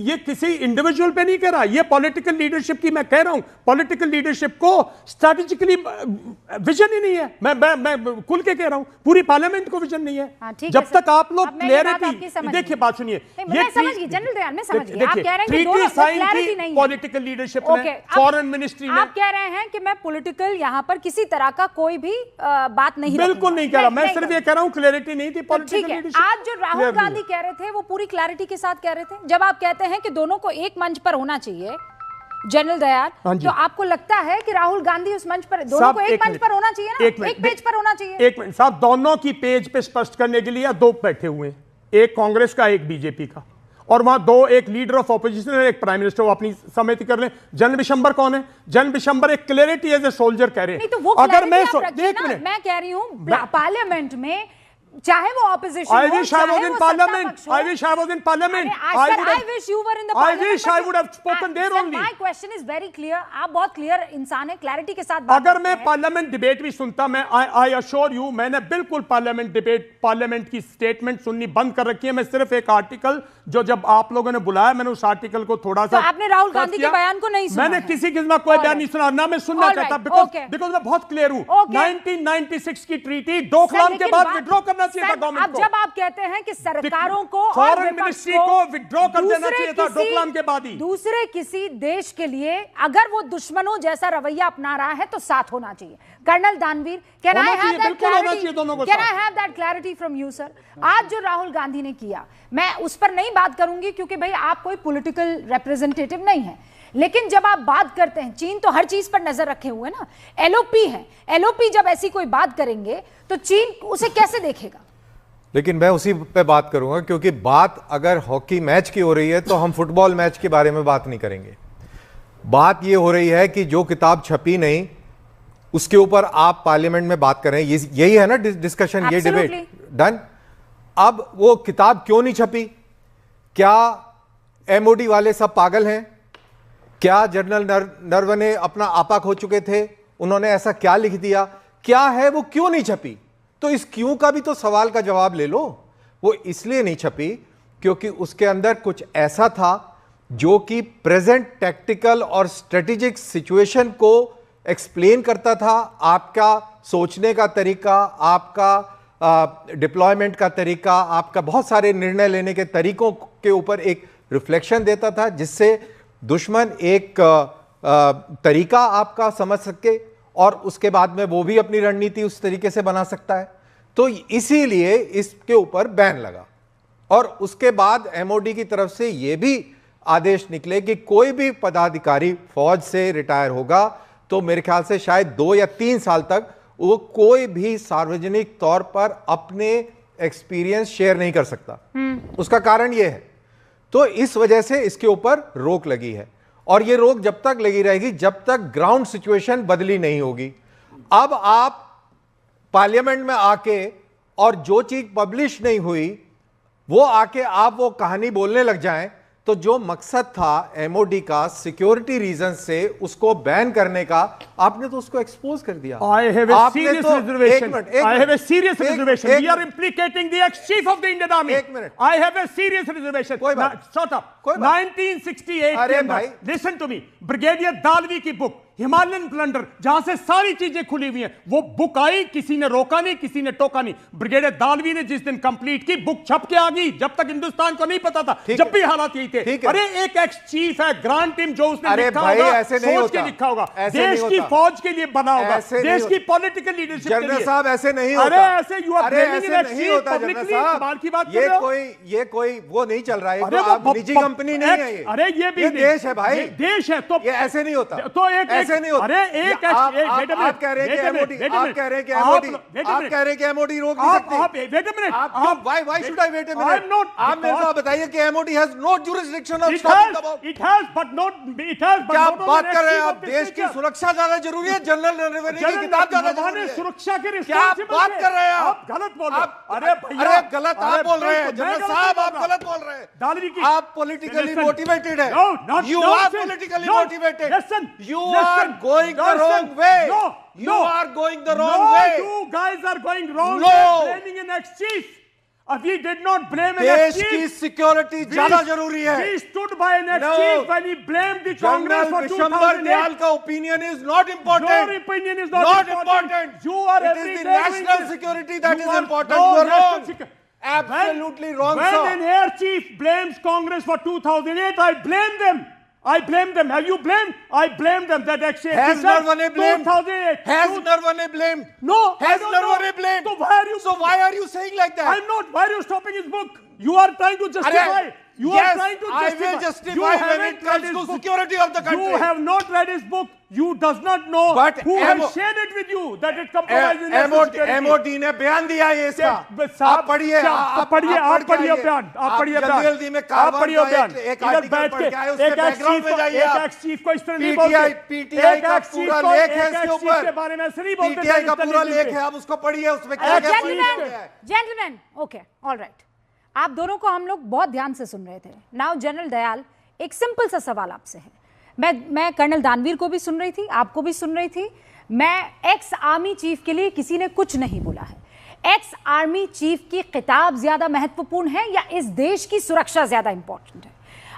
Speaker 8: ये किसी इंडिविजुअल पे नहीं कह रहा, ये पॉलिटिकल लीडरशिप की मैं कह रहा हूं। पॉलिटिकल लीडरशिप को स्ट्रैटेजिकली विजन ही नहीं है, मैं खुल के कह रहा हूं, पूरी पार्लियामेंट को विजन नहीं है।
Speaker 1: हाँ, ठीक
Speaker 8: जब
Speaker 1: है सर।
Speaker 8: तक आप लोग
Speaker 1: अब मैं ये बात
Speaker 8: क्लियरिटी,
Speaker 1: आपकी समझ
Speaker 8: देखिए
Speaker 1: गई।
Speaker 8: बात सुनिए,
Speaker 1: मैं समझ गई जनरल दयाल, मैं समझ गई। आप कह रहे हैं कि दोनों क्लैरिटी नहीं है।
Speaker 8: पॉलिटिकल लीडरशिप
Speaker 1: ओके,
Speaker 8: ने, फॉरेन मिनिस्ट्री ने,
Speaker 1: आप कह रहे हैं कि मैं पॉलिटिकल यहाँ पर किसी तरह का कोई भी बात नहीं
Speaker 8: बिल्कुल नहीं कह रहा, मैं सिर्फ ये कह रहा हूं क्लियरिटी नहीं थी
Speaker 1: ठीक
Speaker 8: पॉलिटिकल
Speaker 1: है।
Speaker 8: लीडरशिप।
Speaker 1: आज जो राहुल गांधी कह रहे थे वो पूरी क्लैरिटी के साथ कह रहे थे। जब आप कहते हैं कि दोनों को एक मंच पर होना चाहिए जनरल दयाल, तो आपको लगता है कि राहुल गांधी उस मंच पर, दोनों को एक मंच पर होना चाहिए ना, एक पेज पर होना चाहिए।
Speaker 8: एक मिनट साहब, दोनों की पेज पे स्पष्ट करने के लिए दो बैठे हुए हैं, एक कांग्रेस का एक बीजेपी का, और वहां दो, एक लीडर ऑफ ऑपोजिशन और एक प्राइम मिनिस्टर। वो अपनी समिति कर ले। जनरल बिशंबर कौन है? जनरल बिशंबर एक क्लैरिटी एज ए सोल्जर कह रहे हैं।
Speaker 1: नहीं तो वो
Speaker 8: अगर मैं
Speaker 1: एक मिनट, मैं कह रही हूं पार्लियामेंट में चाहे वो opposition
Speaker 8: I wish I was in parliament. I wish I was in parliament.
Speaker 1: I wish you were in the parliament.
Speaker 8: I wish I would have spoken there only.
Speaker 1: My question is very clear. आप बहुत क्लियर इंसान है, क्लैरिटी के साथ बात
Speaker 8: अगर मैं पार्लियामेंट डिबेट भी सुनता, मैं आई अश्योर यू, मैंने बिल्कुल पार्लियामेंट डिबेट, पार्लियामेंट की स्टेटमेंट सुननी बंद कर रखी है। मैं सिर्फ एक आर्टिकल जो जब आप लोगों ने बुलाया, मैंने उस आर्टिकल को थोड़ा सा,
Speaker 1: तो आपने राहुल गांधी के बयान को नहीं सुना?
Speaker 8: मैंने किसी किस्म का कोई बयान नहीं सुना, ना मैं सुनना चाहता, बिकॉज मैं बहुत क्लियर हूं। 1996 की ट्रीटी डोकलाम के बाद विड्रॉ करना चाहिए था गवर्नमेंट को।
Speaker 1: जब आप कहते हैं कि सरकारों को,
Speaker 8: फॉरेन मिनिस्ट्री को विड्रॉ कर देना चाहिए था डोकलाम के बाद ही।
Speaker 1: दूसरे किसी देश के लिए अगर वो दुश्मनों जैसा रवैया अपना रहा है तो साथ होना चाहिए। कर्नल दानवीर, can I have that clarity from you sir? आज जो राहुल गांधी ने किया, मैं उस पर नहीं बात करूंगी क्योंकि भाई आप कोई पॉलिटिकल रिप्रेजेंटेटिव नहीं है, लेकिन जब आप बात करते हैं, चीन तो हर चीज पर नजर रखे हुए ना, एलओपी है, एलओपी जब ऐसी कोई बात करेंगे तो चीन उसे कैसे देखेगा?
Speaker 9: लेकिन मैं उसी पे बात करूंगा, क्योंकि बात अगर हॉकी मैच की हो रही है तो हम फुटबॉल मैच के बारे में बात नहीं करेंगे। बात ये हो रही है कि जो किताब छपी नहीं उसके ऊपर आप पार्लियामेंट में बात कर रहे हैं, यही है ना डिस्कशन, ये डिबेट डन। अब वो किताब क्यों नहीं छपी? क्या एमओडी वाले सब पागल हैं? क्या जनरल नरवणे अपना आपा खो चुके थे? उन्होंने ऐसा क्या लिख दिया? क्या है वो, क्यों नहीं छपी? तो इस क्यों का भी तो सवाल का जवाब ले लो। वो इसलिए नहीं छपी क्योंकि उसके अंदर कुछ ऐसा था जो कि प्रेजेंट टैक्टिकल और स्ट्रेटेजिक सिचुएशन को एक्सप्लेन करता था, आपका सोचने का तरीका, आपका डिप्लॉयमेंट का तरीका, आपका बहुत सारे निर्णय लेने के तरीकों के ऊपर एक रिफ्लेक्शन देता था, जिससे दुश्मन एक तरीका आपका समझ सके और उसके बाद में वो भी अपनी रणनीति उस तरीके से बना सकता है। तो इसीलिए इसके ऊपर बैन लगा। और उसके बाद एमओडी की तरफ से ये भी आदेश निकले कि कोई भी पदाधिकारी फौज से रिटायर होगा तो मेरे ख्याल से शायद 2 या 3 साल तक वो कोई भी सार्वजनिक तौर पर अपने एक्सपीरियंस शेयर नहीं कर सकता। उसका कारण ये है, तो इस वजह से इसके ऊपर रोक लगी है और ये रोक जब तक लगी रहेगी जब तक ग्राउंड सिचुएशन बदली नहीं होगी। अब आप पार्लियामेंट में आके और जो चीज पब्लिश नहीं हुई वो आके आप वो कहानी बोलने लग जाएं, तो जो मकसद था एमओडी का सिक्योरिटी रीजन से उसको बैन करने का, आपने तो उसको एक्सपोज कर दिया।
Speaker 8: I have a serious reservation. I have a serious reservation. We are implicating the ex-chief of the Indian Army.
Speaker 9: एक minute.
Speaker 8: I have a serious reservation.
Speaker 9: कोई बात।
Speaker 8: Shut up.
Speaker 9: कोई बात।
Speaker 8: 1968
Speaker 9: अरे
Speaker 8: के अंदर,
Speaker 9: भाई।
Speaker 8: listen to me, brigadier Dalvi की बुक हिमालयन प्लंडर, जहां से सारी चीजें खुली हुई हैं, वो बुक आई, किसी ने रोका नहीं, किसी ने टोका नहीं। ब्रिगेडियर दालवी ने जिस दिन कंप्लीट की, बुक छप के आ गई, जब तक हिंदुस्तान को नहीं पता था, जब भी हालात यही थे। अरे एक एक्स चीफ है, ग्रांड टीम, जो उसने लिखा होगा, सोच के लिखा होगा, देश की फौज के लिए बना होगा, देश की पॉलिटिकल लीडरशिप के लिए।
Speaker 9: जनरल साहब ऐसे नहीं होता।
Speaker 8: अरे ऐसे you are blaming an ex-chief publicly, सवाल की बात कर रहे हो।
Speaker 9: ये कोई वो नहीं चल रहा है, निजी कंपनी नहीं है ये।
Speaker 8: अरे ये भी
Speaker 9: देश है भाई,
Speaker 8: देश है, तो
Speaker 9: ये ऐसे नहीं होता।
Speaker 8: तो एक
Speaker 9: से नहीं होता।
Speaker 8: अरे एक
Speaker 9: आप कह रहे हैं कि एमओडी, आप कह रहे हैं कि एमओडी, आप कह रहे हैं कि एमओडी रोक नहीं सकती।
Speaker 8: वेट अ मिनट,
Speaker 9: आप why should I wait a minute? आप मेरे को बताइए कि MOD has no jurisdiction of stopping the bomb.
Speaker 8: It has but not, it has but
Speaker 9: क्या बात कर रहे हैं आप? देश की सुरक्षा ज्यादा जरूरी है, जनरल नरवणे की किताब ज्यादा जरूरी है?
Speaker 8: सुरक्षा के
Speaker 9: क्या बात कर रहे हैं
Speaker 8: आप? गलत बोल रहे हैं। अरे भैया,
Speaker 9: अरे गलत आप बोल रहे हैं जनरल साहब, आप गलत बोल रहे हैं।
Speaker 8: दादरी की
Speaker 9: आप पॉलिटिकली मोटिवेटेड है। You are politically motivated.
Speaker 8: Listen.
Speaker 9: You are going the wrong way. You are going the wrong way.
Speaker 8: You guys are going wrong
Speaker 9: No.
Speaker 8: way, blaming an ex-chief. We did not blame an
Speaker 9: देश
Speaker 8: ex-chief.
Speaker 9: की सिक्योरिटी ज्यादा जरूरी है।
Speaker 8: We stood by an ex-chief when he blamed the Congress for 2008.
Speaker 9: Dayal का opinion is not important.
Speaker 8: Your opinion is not
Speaker 9: important.
Speaker 8: You are
Speaker 9: It
Speaker 8: every
Speaker 9: is the
Speaker 8: day
Speaker 9: national
Speaker 8: doing
Speaker 9: security
Speaker 8: this.
Speaker 9: that
Speaker 8: You
Speaker 9: is
Speaker 8: are-
Speaker 9: important.
Speaker 8: No,
Speaker 9: You are
Speaker 8: national
Speaker 9: wrong.
Speaker 8: security.
Speaker 9: Absolutely wrong,
Speaker 8: When
Speaker 9: sir.
Speaker 8: an air chief blames Congress for 2008, I blame them. I blame them. Have you blamed? I blame them. That actually
Speaker 9: Has Narwane blamed?
Speaker 8: 2008.
Speaker 9: Has Narwane blamed?
Speaker 8: No.
Speaker 9: Has Narwane blamed?
Speaker 8: So why are you?
Speaker 9: So why are you saying like that?
Speaker 8: I'm not. Why are you stopping his book? You are trying to justify. You
Speaker 9: yes,
Speaker 8: are trying to justify.
Speaker 9: I will justify
Speaker 8: You
Speaker 9: when
Speaker 8: haven't
Speaker 9: it comes
Speaker 8: read
Speaker 9: to
Speaker 8: his book.
Speaker 9: security of the country.
Speaker 8: You have not read his book. You does not know
Speaker 9: But
Speaker 8: who has shared it with you that it compromises national security.
Speaker 9: MOD ने बयान दिया है इसका। आप पढ़िए,
Speaker 8: आप पढ़िए बयान, आप पढ़िए बयान,
Speaker 9: जल्दी में कारवां का
Speaker 8: बयान।
Speaker 9: एक आर्टिकल पढ़ के आए, उसके बैकग्राउंड में जाइए आप।
Speaker 8: एक एक्स चीफ को इस तरह नहीं बोलते।
Speaker 9: पीटीआई का पूरा लेख है इसके ऊपर।
Speaker 8: के बारे में ऐसे नहीं बोलते।
Speaker 9: पीटीआई का पूरा लेख है, आप उसको पढ़िए, उसमें क्या क्या है।
Speaker 1: जेंटलमैन, ओके, ऑलराइट, आप दोनों को हम लोग बहुत ध्यान से सुन रहे थे। नाउ जनरल दयाल, एक सिंपल सा सवाल आपसे है। मैं कर्नल दानवीर को भी सुन रही थी, आपको भी सुन रही थी। मैं एक्स आर्मी चीफ के लिए किसी ने कुछ नहीं बोला है। एक्स आर्मी चीफ की खिताब ज्यादा महत्वपूर्ण है या इस देश की सुरक्षा ज्यादा इंपॉर्टेंट है?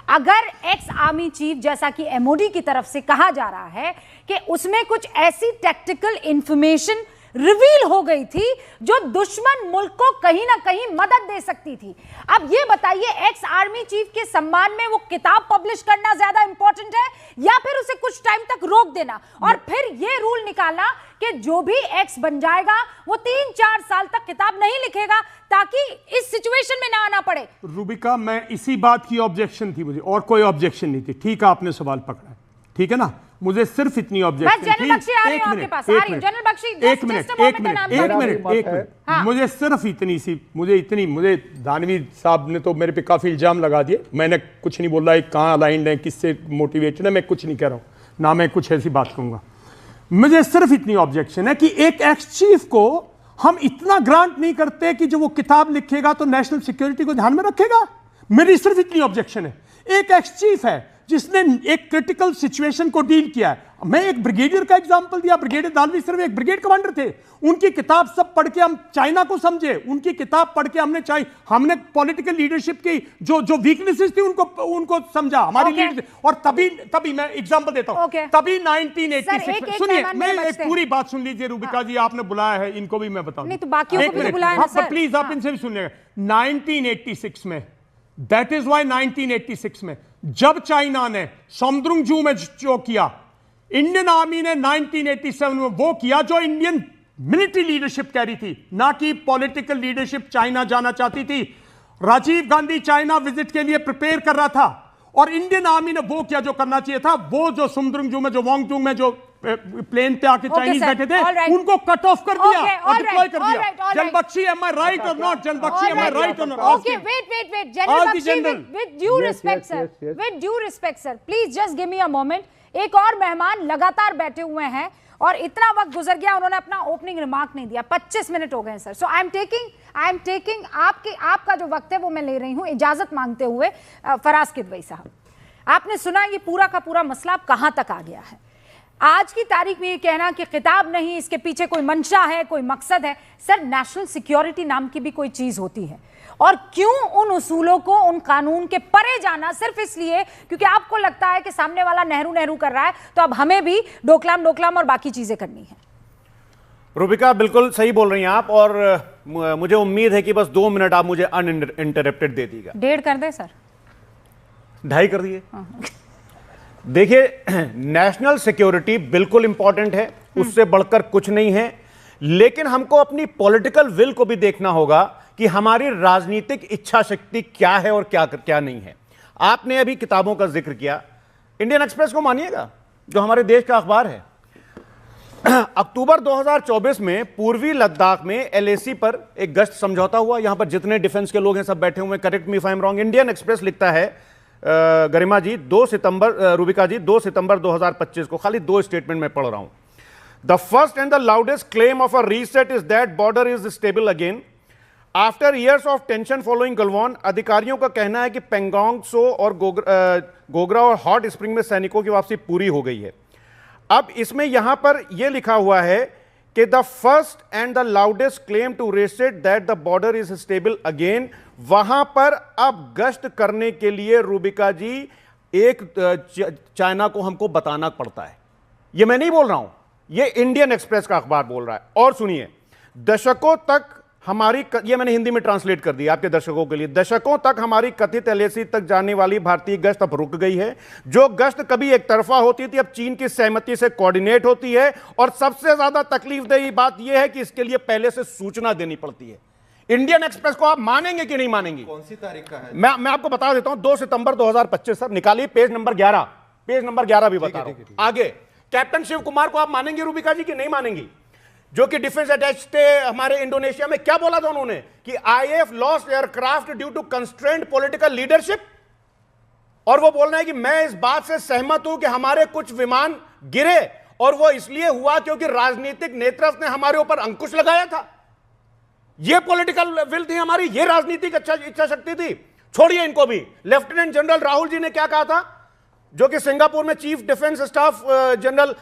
Speaker 1: अगर एक्स आर्मी चीफ, जैसा कि एमओडी की तरफ से कहा जा रहा है कि उसमें कुछ ऐसी टैक्टिकल इंफॉर्मेशन रिवील हो गई थी जो दुश्मन मुल्क को कहीं ना कहीं मदद दे सकती थी, अब ये बताइए एक्स आर्मी चीफ के सम्मान में वो किताब पब्लिश करना ज्यादा इंपॉर्टेंट है या फिर उसे कुछ टाइम तक रोक देना और फिर ये रूल निकालना कि जो भी एक्स बन जाएगा वो 3-4 साल तक किताब नहीं लिखेगा ताकि इस सिचुएशन में ना आना पड़े?
Speaker 8: रूबिका, मैं इसी बात की ऑब्जेक्शन थी, मुझे और कोई ऑब्जेक्शन नहीं थी। ठीक है, आपने सवाल पकड़ा, ठीक है ना? मुझे सिर्फ इतनी ऑब्जेक्शन थी। मुझे सिर्फ इतनी सी, मुझे दानवीर साहब ने तो मेरे पे काफी इल्जाम लगा दिए। मैंने कुछ नहीं बोला, कहाँ अलाइंड है, किससे मोटिवेटेड है, मैं कुछ नहीं कह रहा हूँ, ना मैं कुछ ऐसी बात कहूंगा। मुझे सिर्फ इतनी ऑब्जेक्शन है कि एक एक्स चीफ को हम इतना ग्रांट नहीं करते कि जो वो किताब लिखेगा तो नेशनल सिक्योरिटी को ध्यान में रखेगा। मेरी सिर्फ इतनी ऑब्जेक्शन है। एक एक्स चीफ है जिसने एक क्रिटिकल सिचुएशन को डील किया है। मैं एक ब्रिगेडियर का एग्जांपल दिया, ब्रिगेडियर दानवीर सिर्फ एक ब्रिगेड कमांडर थे। उनकी किताब सब पढ़ के हम चाइना को समझे, उनकी किताब पढ़ के हमने पॉलिटिकल लीडरशिप की जो वीकनेसेस थी उनको समझा, हमारी लीडरशिप। और तभी मैं एग्जांपल देता हूं, तभी 1986 सुनिए, मैं एक पूरी बात सुन लीजिए रूबिका जी, आपने बुलाया है, इनको भी मैं बताऊं।
Speaker 1: नहीं तो बाकियों को भी बुलाया ना सर,
Speaker 8: प्लीज आप इनसे भी सुनिएगा। 1986 में, दैट इज व्हाई 1986 में जब चाइना ने समुद्रुंगजू में जो किया, इंडियन आर्मी ने 1987 में वो किया जो इंडियन मिलिट्री लीडरशिप कह रही थी, ना कि पॉलिटिकल लीडरशिप चाइना जाना चाहती थी। राजीव गांधी चाइना विजिट के लिए प्रिपेयर कर रहा था और इंडियन आर्मी ने वो किया जो करना चाहिए था। वो जो समुद्रुंगजू में, जो वांगजू में जो प्लेन पे आके चाइनीज बैठे थे, उनको कट ऑफ कर दिया और डिप्लॉय कर दिया। जलबख्शी, am I right or not? जलबख्शी, am I right or not?
Speaker 1: Okay, wait. General Bakshi, with due respect, sir. With due respect, sir. Please just give me a moment. एक और मेहमान लगातार बैठे हुए हैं और इतना वक्त गुजर गया, उन्होंने अपना ओपनिंग रिमार्क नहीं दिया। 25 मिनट हो गए sir. So I am taking आपका जो वक्त है वो मैं ले रही हूँ, इजाजत मांगते हुए। फराज किदवई साहब, आपने सुना ये पूरा का पूरा मसला अब कहां तक आ गया है। आज की तारीख में ये कहना कि किताब नहीं, इसके पीछे कोई मंशा है, कोई मकसद है। सर, नेशनल सिक्योरिटी नाम की भी कोई चीज होती है, और क्यों उन उसूलों को, उन कानून के परे जाना सिर्फ इसलिए क्योंकि आपको लगता है कि सामने वाला नेहरू कर रहा है तो अब हमें भी डोकलाम और बाकी चीजें करनी है?
Speaker 10: रूबिका, बिल्कुल सही बोल रही हैं आप, और मुझे उम्मीद है कि बस 2 मिनट आप मुझे अनइंटरप्टेड दे दीजिएगा।
Speaker 1: 1.5 कर दे सर?
Speaker 10: 2.5 कर दिए। देखिए, नेशनल सिक्योरिटी बिल्कुल इंपॉर्टेंट है, उससे बढ़कर कुछ नहीं है, लेकिन हमको अपनी पॉलिटिकल विल को भी देखना होगा कि हमारी राजनीतिक इच्छा शक्ति क्या है और क्या नहीं है। आपने अभी किताबों का जिक्र किया, इंडियन एक्सप्रेस को मानिएगा, जो हमारे देश का अखबार है। अक्टूबर 2024 में पूर्वी लद्दाख में एलएसी पर एक गश्त समझौता हुआ। यहां पर जितने डिफेंस के लोग हैं सब बैठे हुए हैं, correct me if I am wrong. Indian express लिखता है गरिमा जी 2 सितंबर, रूबिका जी 2 सितंबर 2025 को, खाली 2 स्टेटमेंट में पढ़ रहा हूं। The first and the loudest claim of a reset is that border is stable again after years of tension following Galwan. अधिकारियों का कहना है कि पेंगोंग सो और गोगरा और हॉट स्प्रिंग में सैनिकों की वापसी पूरी हो गई है। अब इसमें यहां पर यह लिखा हुआ है कि the first and the loudest claim to reset that the border is stable again. वहां पर अब गश्त करने के लिए रूबिका जी एक चाइना को हमको बताना पड़ता है। यह मैं नहीं बोल रहा हूं, यह इंडियन एक्सप्रेस का अखबार बोल रहा है। और सुनिए, दशकों तक हमारी, ये मैंने हिंदी में ट्रांसलेट कर दिया आपके दर्शकों के लिए, दशकों तक हमारी कथित एलएसी तक जाने वाली भारतीय गश्त अब रुक गई है। जो गश्त कभी एक तरफा होती थी अब चीन की सहमति से कोऑर्डिनेट होती है। और सबसे ज्यादा तकलीफदेह बात यह है कि इसके लिए पहले से सूचना देनी पड़ती है। इंडियन एक्सप्रेस को आप मानेंगे कि नहीं मानेंगे?
Speaker 9: कौन सी तारीख का है?
Speaker 10: मैं आपको बता देता हूं, 2 सितंबर 2025। सर निकालिए पेज नंबर 11, पेज नंबर 11 भी बता रहा हूं। आगे कैप्टन शिव कुमार को आप मानेंगे रूबिका जी कि नहीं मानेंगी? जो कि डिफेंस अटैच थे हमारे इंडोनेशिया में, क्या बोला था उन्होंने कि IAF lost aircraft due to constraint political leadership. और वो बोल रहे हैं कि मैं इस बात से सहमत हूं कि हमारे कुछ विमान गिरे और वो इसलिए हुआ क्योंकि राजनीतिक नेतृत्व ने हमारे ऊपर अंकुश लगाया था। ये पॉलिटिकल विल थी हमारी, ये राजनीतिक इच्छा शक्ति थी। छोड़िए इनको भी। लेफ्टिनेंट जनरल राहुल जी ने क्या कहा था, जो कि सिंगापुर में chief defence staff general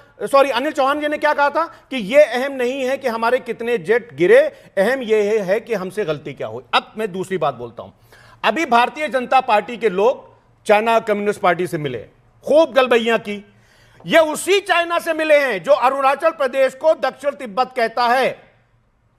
Speaker 10: Anil Chauhan ji ने क्या कहा था कि यह अहम नहीं है कि हमारे कितने जेट गिरे, अहम यह है कि हमसे गलती क्या हुई। अब मैं दूसरी बात बोलता हूं। अभी भारतीय जनता पार्टी के लोग चाइना कम्युनिस्ट पार्टी से मिले, खूब गलबैयां की। ये उसी चाइना से मिले हैं जो अरुणाचल प्रदेश को दक्षिण तिब्बत कहता है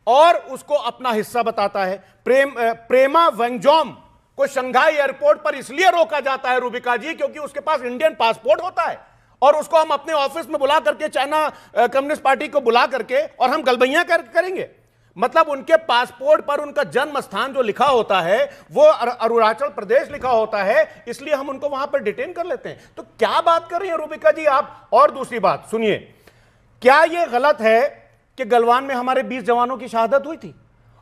Speaker 10: और उसको अपना हिस्सा बताता है। प्रेमा वेंगजोम को शंघाई एयरपोर्ट पर इसलिए रोका जाता है रूबिका जी क्योंकि उसके पास इंडियन पासपोर्ट होता है और उसको हम अपने ऑफिस में बुला करके, चाइना कम्युनिस्ट पार्टी को बुला करके, और हम गलबैयां करेंगे। मतलब उनके पासपोर्ट पर उनका जन्म स्थान जो लिखा होता है वो अरुणाचल प्रदेश लिखा होता है, इसलिए हम उनको वहां पर डिटेन कर लेते हैं। तो क्या बात कर रही हैं रूबिका जी आप? और दूसरी बात सुनिए, क्या यह गलत है कि गलवान में हमारे 20 जवानों की शहादत हुई थी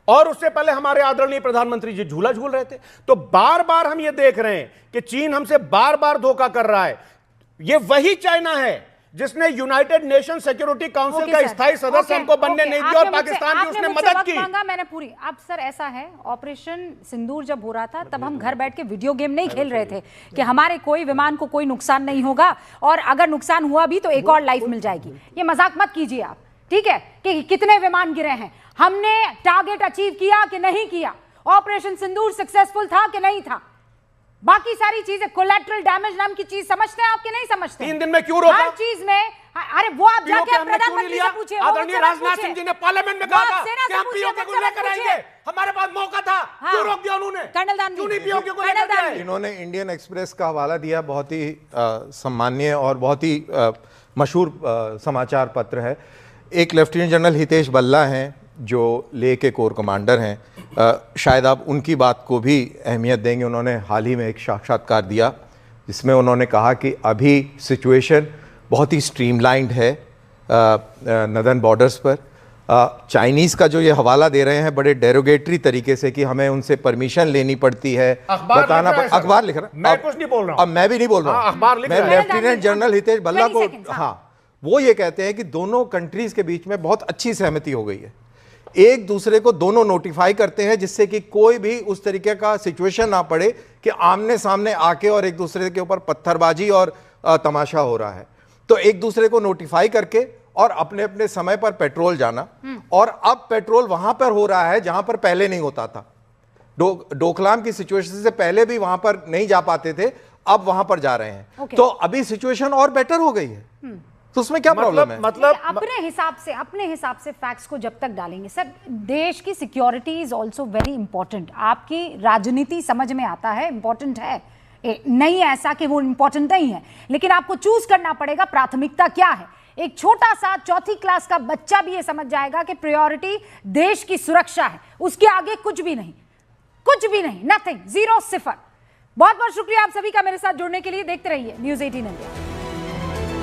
Speaker 10: और उससे पहले हमारे आदरणीय प्रधानमंत्री जी झूला झूल रहे थे? तो बार बार हम ये देख रहे हैं कि चीन हमसे बार बार धोखा कर रहा है। ये वही चाइना है जिसने यूनाइटेड नेशन सिक्योरिटी काउंसिल का स्थायी सदस्य हमको बनने नहीं दिया और पाकिस्तान की उसने मदद की।
Speaker 1: मैंने पूरी, अब सर ऐसा है, ऑपरेशन सिंदूर जब हो रहा था तब हम घर बैठ के वीडियो गेम नहीं खेल रहे थे कि हमारे कोई विमान को कोई नुकसान नहीं होगा और अगर नुकसान हुआ भी तो एक और लाइफ मिल जाएगी। ये मजाक मत कीजिए आप, ठीक है, कि कितने विमान गिरे हैं, हमने टारगेट अचीव किया कि नहीं किया, ऑपरेशन सिंदूर सक्सेसफुल था कि नहीं था, बाकी सारी चीजें, कोलैटरल डैमेज नाम की चीज समझते हैं आपके नहीं समझते?
Speaker 10: 3 दिन में क्यों रोका?
Speaker 1: हर चीज में, अरे वो आप जाके प्रधानमंत्री से पूछिए।
Speaker 10: आदरणीय राजनाथ सिंह जी ने पार्लियामेंट में कहा था कि हम पीओके को लेकर आएंगे, हमारे पास मौका था, क्यों रोक दिया उन्होंने? क्यों नहीं पीओके को लेकर आए?
Speaker 9: इन्होंने इंडियन एक्सप्रेस का हवाला दिया, बहुत ही सम्माननीय और बहुत ही मशहूर समाचार पत्र है। एक लेफ्टिनेंट जनरल हितेश बल्ला हैं जो लेह के कोर कमांडर हैं, शायद आप उनकी बात को भी अहमियत देंगे। उन्होंने हाल ही में एक साक्षात्कार दिया जिसमें उन्होंने कहा कि अभी सिचुएशन बहुत ही स्ट्रीमलाइंड है नदर्न बॉर्डर्स पर। चाइनीज़ का जो ये हवाला दे रहे हैं बड़े डेरोगेटरी तरीके से कि हमें उनसे परमिशन लेनी पड़ती है, बताना। अखबार लिख रहा है,
Speaker 10: मैं कुछ नहीं बोल रहा हूं।
Speaker 9: अब मैं भी नहीं बोल रहा हूं, मैं लेफ्टिनेंट जनरल हितेश बल्ला को, हाँ, वो ये कहते हैं कि दोनों कंट्रीज के बीच में बहुत अच्छी सहमति हो गई है, एक दूसरे को दोनों नोटिफाई करते हैं जिससे कि कोई भी उस तरीके का सिचुएशन ना पड़े कि आमने सामने आके और एक दूसरे के ऊपर पत्थरबाजी और तमाशा हो रहा है। तो एक दूसरे को नोटिफाई करके और अपने अपने समय पर पेट्रोल जाना, और अब पेट्रोल वहां पर हो रहा है जहां पर पहले नहीं होता था। डोकलाम की सिचुएशन से पहले भी वहां पर नहीं जा पाते थे, अब वहां पर जा रहे हैं। तो अभी सिचुएशन और बेटर हो गई है, तो उसमें क्या प्रॉब्लम है?
Speaker 1: मतलब अपने हिसाब से फैक्ट्स को जब तक डालेंगे। सर, देश की security is also very important. आपकी राजनीति समझ में आता है, इंपॉर्टेंट है, नहीं ऐसा कि वो इंपॉर्टेंट नहीं है, लेकिन आपको चूज करना पड़ेगा प्राथमिकता क्या है। एक छोटा सा 4th क्लास का बच्चा भी ये समझ जाएगा कि प्रायोरिटी देश की सुरक्षा है, उसके आगे कुछ भी नहीं, नथिंग, 0, 0। बहुत बहुत शुक्रिया आप सभी का मेरे साथ जुड़ने के लिए। देखते रहिए News 18 इंडिया।